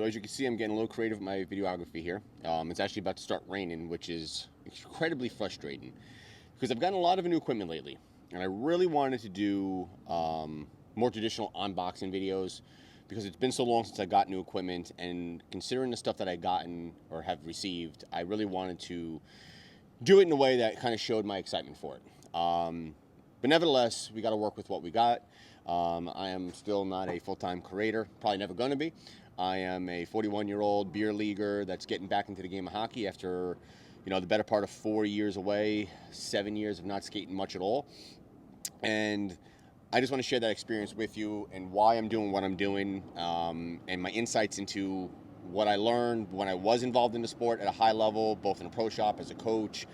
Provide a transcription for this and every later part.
So as you can see, I'm getting a little creative with my videography here. It's actually about to start raining, which is incredibly frustrating because I've gotten a lot of new equipment lately, and I really wanted to do more traditional unboxing videos because it's been so long since I got new equipment, and considering the stuff that I gotten or have received, I really wanted to do it in a way that kind of showed my excitement for it. But nevertheless, we got to work with what we got. I am still not a full-time creator, probably never going to be. I am a 41-year-old beer leaguer that's getting back into the game of hockey after, the better part of 4 years away, 7 years of not skating much at all. And I just want to share that experience with you and why I'm doing what I'm doing, and my insights into what I learned when I was involved in the sport at a high level, both in a pro shop, as a coach,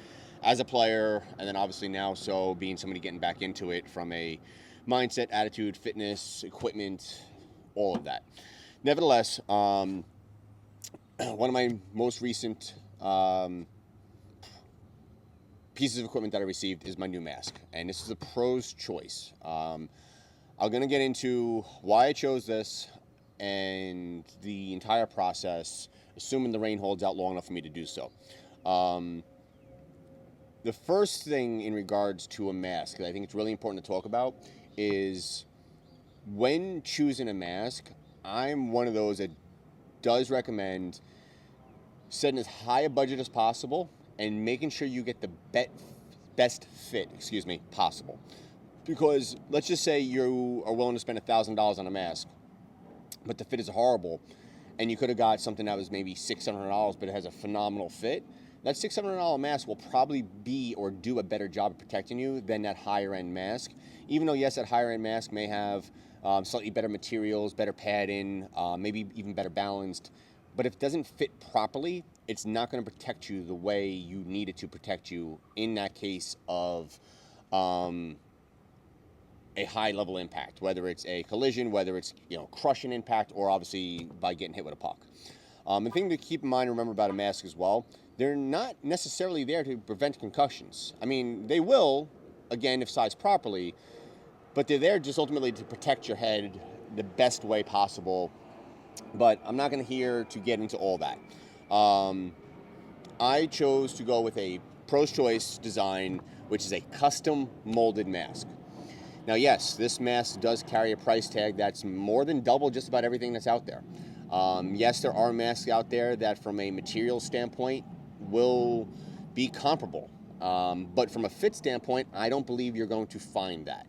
as a player, and then obviously now being somebody getting back into it from a mindset, attitude, fitness, equipment, all of that. Nevertheless, one of my most recent pieces of equipment that I received is my new mask, and this is a pro's choice. I'm going to get into why I chose this and the entire process, assuming the rain holds out long enough for me to do so. The first thing in regards to a mask that I think it's really important to talk about is when choosing a mask, I'm one of those that does recommend setting as high a budget as possible and making sure you get the best fit, possible. Because let's just say you are willing to spend $1,000 on a mask, but the fit is horrible, and you could have got something that was maybe $600, but it has a phenomenal fit. That $600 mask will probably be or do a better job of protecting you than that higher end mask. Even though, yes, that higher end mask may have slightly better materials, better padding, maybe even better balanced. But if it doesn't fit properly, it's not going to protect you the way you need it to protect you in that case of a high level impact, whether it's a collision, whether it's crushing impact, or obviously by getting hit with a puck. The thing to keep in mind and remember about a mask as well, they're not necessarily there to prevent concussions. I mean, they will, again, if sized properly, but they're there just ultimately to protect your head the best way possible. But I'm not going to get into all that. I chose to go with a Pro's Choice design, which is a custom molded mask. Now, yes, this mask does carry a price tag that's more than double just about everything that's out there. Yes, there are masks out there that from a material standpoint will be comparable. But from a fit standpoint, I don't believe you're going to find that.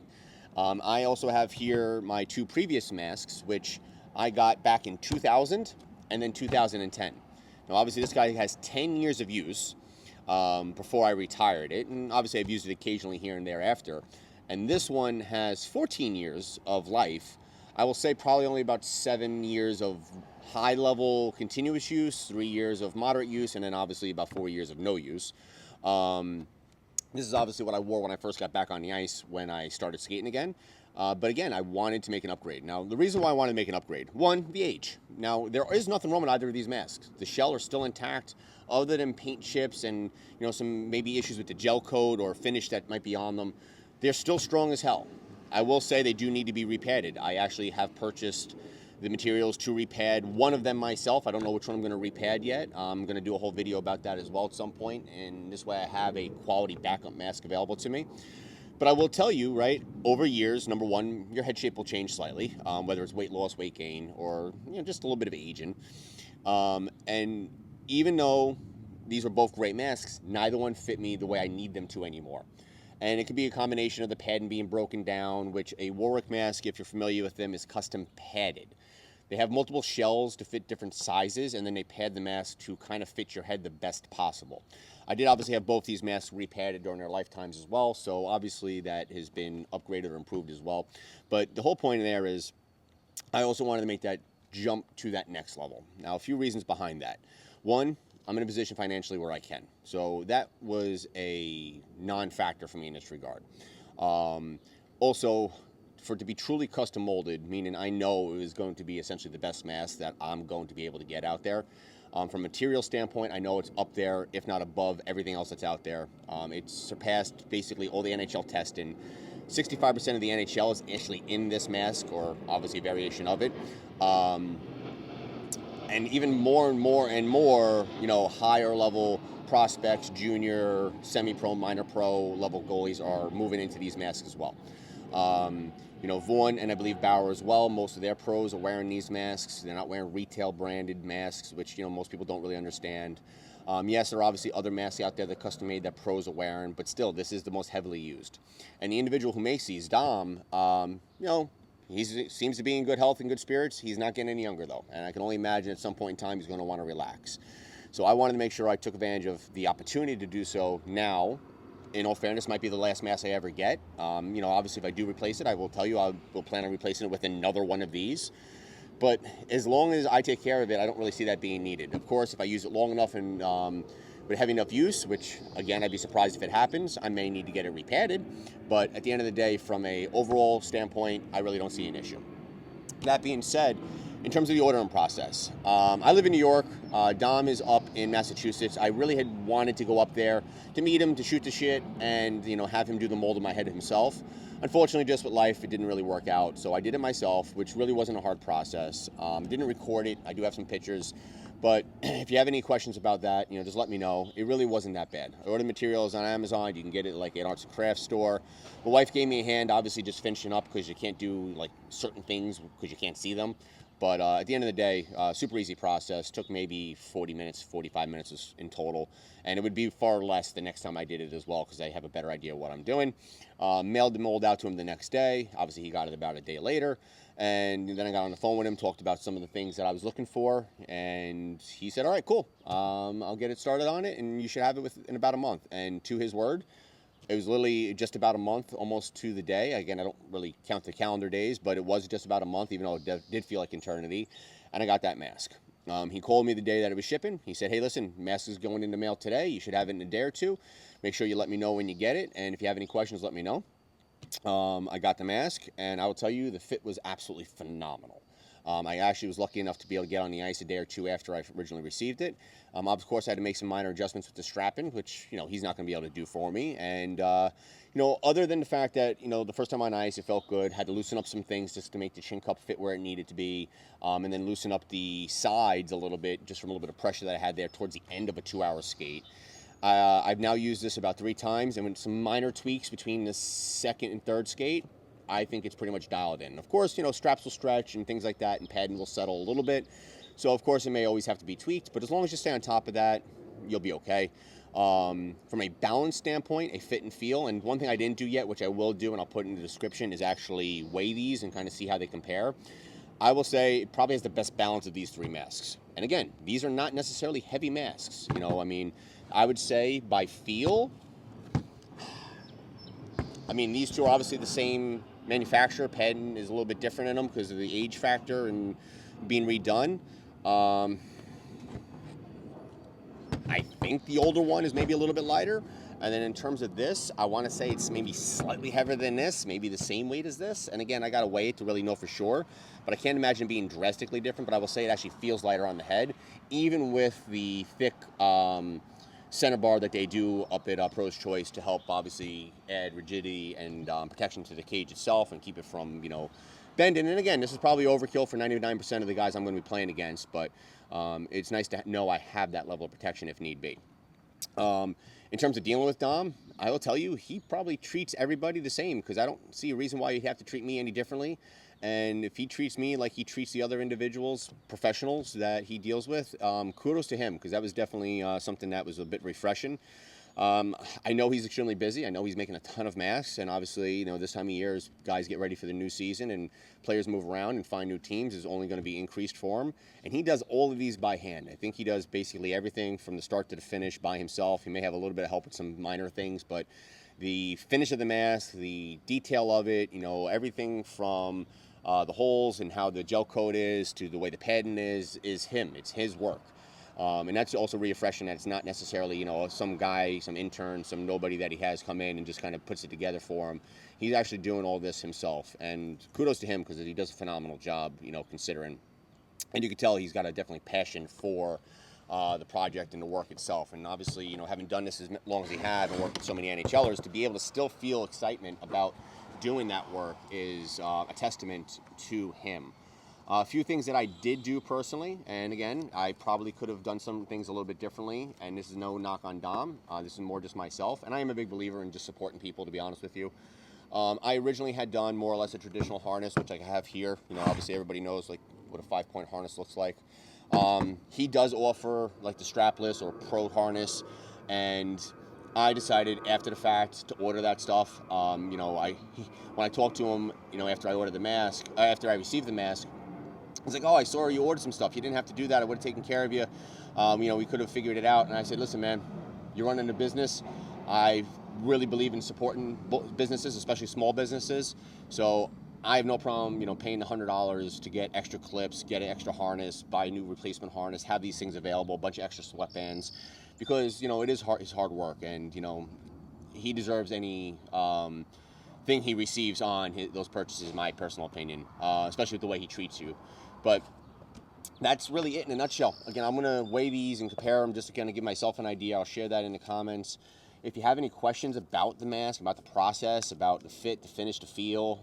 I also have here my two previous masks, which I got back in 2000 and then 2010. Now, obviously, this guy has 10 years of use before I retired it, and obviously I've used it occasionally here and there after. And this one has 14 years of life. I will say probably only about 7 years of high-level continuous use, 3 years of moderate use, and then obviously about 4 years of no use. This is obviously what I wore when I first got back on the ice when I started skating again. But again, I wanted to make an upgrade. Now, the reason why I wanted to make an upgrade, one, the age. Now, there is nothing wrong with either of these masks. The shell are still intact, other than paint chips and some maybe issues with the gel coat or finish that might be on them. They're still strong as hell. I will say they do need to be repadded. I actually have purchased the materials to repad one of them myself. I don't know which one I'm going to repad yet. I'm going to do a whole video about that as well at some point, and this way I have a quality backup mask available to me. But I will tell you, right, over years, number one, your head shape will change slightly, whether it's weight loss, weight gain, or just a little bit of aging. And even though these were both great masks, neither one fit me the way I need them to anymore. And it could be a combination of the padding being broken down, which a Warwick mask, if you're familiar with them, is custom padded. They have multiple shells to fit different sizes, and then they pad the mask to kind of fit your head the best possible. I did obviously have both these masks repadded during their lifetimes as well, so obviously that has been upgraded or improved as well. But the whole point there is I also wanted to make that jump to that next level. Now, a few reasons behind that. One, I'm in a position financially where I can. So that was a non-factor for me in this regard. Also, for it to be truly custom molded, meaning I know it is going to be essentially the best mask that I'm going to be able to get out there. From a material standpoint, I know it's up there, if not above, everything else that's out there. It's surpassed basically all the NHL testing. 65% of the NHL is actually in this mask, or obviously a variation of it. and even more and more and more, higher level prospects, junior, semi-pro, minor pro level goalies are moving into these masks as well. Vaughn and I believe Bauer as well, most of their pros are wearing these masks. They're not wearing retail branded masks, which, most people don't really understand. Yes, there are obviously other masks out there that custom made that pros are wearing, but still, this is the most heavily used. And the individual who makes these, Dom, he seems to be in good health and good spirits. He's not getting any younger, though. And I can only imagine at some point in time he's going to want to relax. So I wanted to make sure I took advantage of the opportunity to do so now. In all fairness, might be the last mask I ever get. Obviously, if I do replace it, I will tell you I will plan on replacing it with another one of these. But as long as I take care of it, I don't really see that being needed. Of course, if I use it long enough and with heavy enough use, which, again, I'd be surprised if it happens, I may need to get it repadded. But at the end of the day, from a overall standpoint, I really don't see an issue. That being said, in terms of the ordering process, I live in New York. Dom is up in Massachusetts. I really had wanted to go up there to meet him, to shoot the shit, and have him do the mold in my head himself. Unfortunately, just with life, it didn't really work out. So I did it myself, which really wasn't a hard process. Didn't record it. I do have some pictures. But if you have any questions about that, just let me know. It really wasn't that bad. I ordered materials on Amazon. You can get it at an arts and crafts store. My wife gave me a hand, obviously just finishing up because you can't do certain things because you can't see them. But at the end of the day, super easy process. Took maybe 40 minutes, 45 minutes in total. And it would be far less the next time I did it as well because I have a better idea of what I'm doing. Mailed the mold out to him the next day. Obviously, he got it about a day later. And then I got on the phone with him, talked about some of the things that I was looking for. And he said, all right, cool. I'll get it started on it, and you should have it in about a month. And to his word, it was literally just about a month, almost to the day. Again, I don't really count the calendar days, but it was just about a month, even though it did feel like eternity. And I got that mask. He called me the day that it was shipping. He said, hey, listen, mask is going in the mail today. You should have it in a day or two. Make sure you let me know when you get it. And if you have any questions, let me know. I got the mask, and I will tell you the fit was absolutely phenomenal. I actually was lucky enough to be able to get on the ice a day or two after I originally received it. Of course, I had to make some minor adjustments with the strapping, which, he's not going to be able to do for me. And, other than the fact that, the first time on ice, it felt good. Had to loosen up some things just to make the chin cup fit where it needed to be. And then loosen up the sides a little bit, just from a little bit of pressure that I had there towards the end of a 2-hour skate. I've now used this about 3 times, and with some minor tweaks between the second and third skate, I think it's pretty much dialed in. Of course, straps will stretch and things like that, and padding will settle a little bit. So, of course, it may always have to be tweaked, but as long as you stay on top of that, you'll be okay. From a balance standpoint, a fit and feel, and one thing I didn't do yet, which I will do, and I'll put in the description, is actually weigh these and kind of see how they compare. I will say it probably has the best balance of these 3 masks. And again, these are not necessarily heavy masks. I would say by feel, these two are obviously the same manufacturer. Padding is a little bit different in them because of the age factor and being redone. I think the older one is maybe a little bit lighter. And then in terms of this, I want to say it's maybe slightly heavier than this, maybe the same weight as this. And again, I got to weigh it to really know for sure. But I can't imagine it being drastically different. But I will say it actually feels lighter on the head, even with the thick center bar that they do up at Pro's Choice to help obviously add rigidity and protection to the cage itself and keep it from, bending. And again, this is probably overkill for 99% of the guys I'm going to be playing against, but it's nice to know I have that level of protection if need be. In terms of dealing with Dom, I will tell you, he probably treats everybody the same because I don't see a reason why he'd have to treat me any differently. And if he treats me like he treats the other individuals, professionals that he deals with, kudos to him because that was definitely something that was a bit refreshing. I know he's extremely busy. I know he's making a ton of masks, and obviously, this time of year, as guys get ready for the new season and players move around and find new teams, is only going to be increased for him. And he does all of these by hand. I think he does basically everything from the start to the finish by himself. He may have a little bit of help with some minor things, but the finish of the mask, the detail of it, everything from the holes and how the gel coat is to the way the padding is him. It's his work. And that's also refreshing that it's not necessarily, some guy, some intern, some nobody that he has come in and just kind of puts it together for him. He's actually doing all this himself. And kudos to him because he does a phenomenal job, considering. And you can tell he's got a definitely passion for the project and the work itself. And obviously, having done this as long as he had and worked with so many NHLers, to be able to still feel excitement about doing that work is a testament to him. A few things that I did do personally, and again, I probably could have done some things a little bit differently, and this is no knock on Dom. This is more just myself, and I am a big believer in just supporting people, to be honest with you. I originally had done more or less a traditional harness, which I have here. Obviously everybody knows like what a 5-point harness looks like. He does offer like the strapless or pro harness, and I decided after the fact to order that stuff. When I talked to him, after I ordered the mask, after I received the mask, he's like, "Oh, I saw you ordered some stuff. You didn't have to do that. I would have taken care of you. We could have figured it out." And I said, "Listen, man, you're running a business. I really believe in supporting businesses, especially small businesses. So I have no problem, paying the $100 to get extra clips, get an extra harness, buy a new replacement harness, have these things available, a bunch of extra sweatbands, because it is hard. It's hard work, and he deserves any thing he receives on those purchases. My personal opinion, especially with the way he treats you, but." That's really it in a nutshell. Again, I'm going to weigh these and compare them just to kind of give myself an idea. I'll share that in the comments. If you have any questions about the mask, about the process, about the fit, the finish, the feel,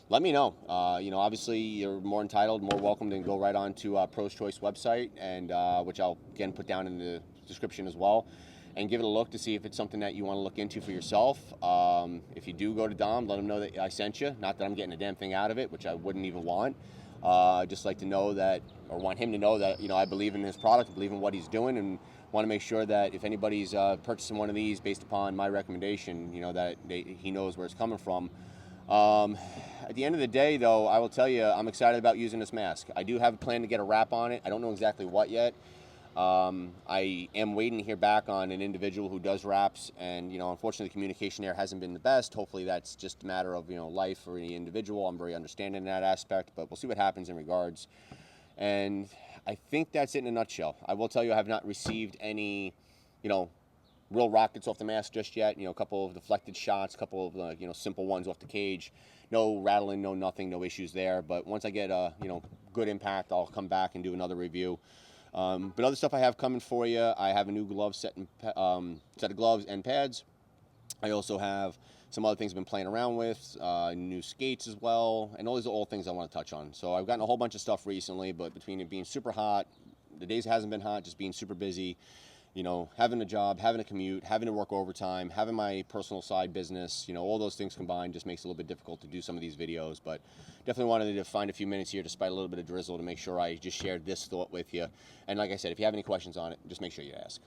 let me know. Obviously, you're more entitled, more welcome to go right on to Pro's Choice website, and which I'll, again, put down in the description as well, and give it a look to see if it's something that you want to look into for yourself. If you do go to Dom, let him know that I sent you. Not that I'm getting a damn thing out of it, which I wouldn't even want. Just like to know that, or want him to know that, I believe in his product, I believe in what he's doing, and want to make sure that if anybody's purchasing one of these based upon my recommendation, that he knows where it's coming from. At the end of the day, though, I will tell you, I'm excited about using this mask. I do have a plan to get a wrap on it. I don't know exactly what yet. I am waiting to hear back on an individual who does wraps, and unfortunately the communication there hasn't been the best. Hopefully that's just a matter of life for the individual. I'm very understanding in that aspect, but we'll see what happens in regards. And I think that's it in a nutshell. I will tell you, I have not received any real rockets off the mask just yet. A couple of deflected shots, a couple of simple ones off the cage. No rattling, no nothing, no issues there. But once I get a good impact, I'll come back and do another review. But other stuff I have coming for you, I have a new glove set of gloves and pads. I also have some other things I've been playing around with, new skates as well, and those are all things I want to touch on. So I've gotten a whole bunch of stuff recently, but between it being super hot, the days it hasn't been hot, just being super busy, having a job, having a commute, having to work overtime, having my personal side business, all those things combined just makes it a little bit difficult to do some of these videos. But definitely wanted to find a few minutes here, despite a little bit of drizzle, to make sure I just shared this thought with you. And like I said, if you have any questions on it, just make sure you ask.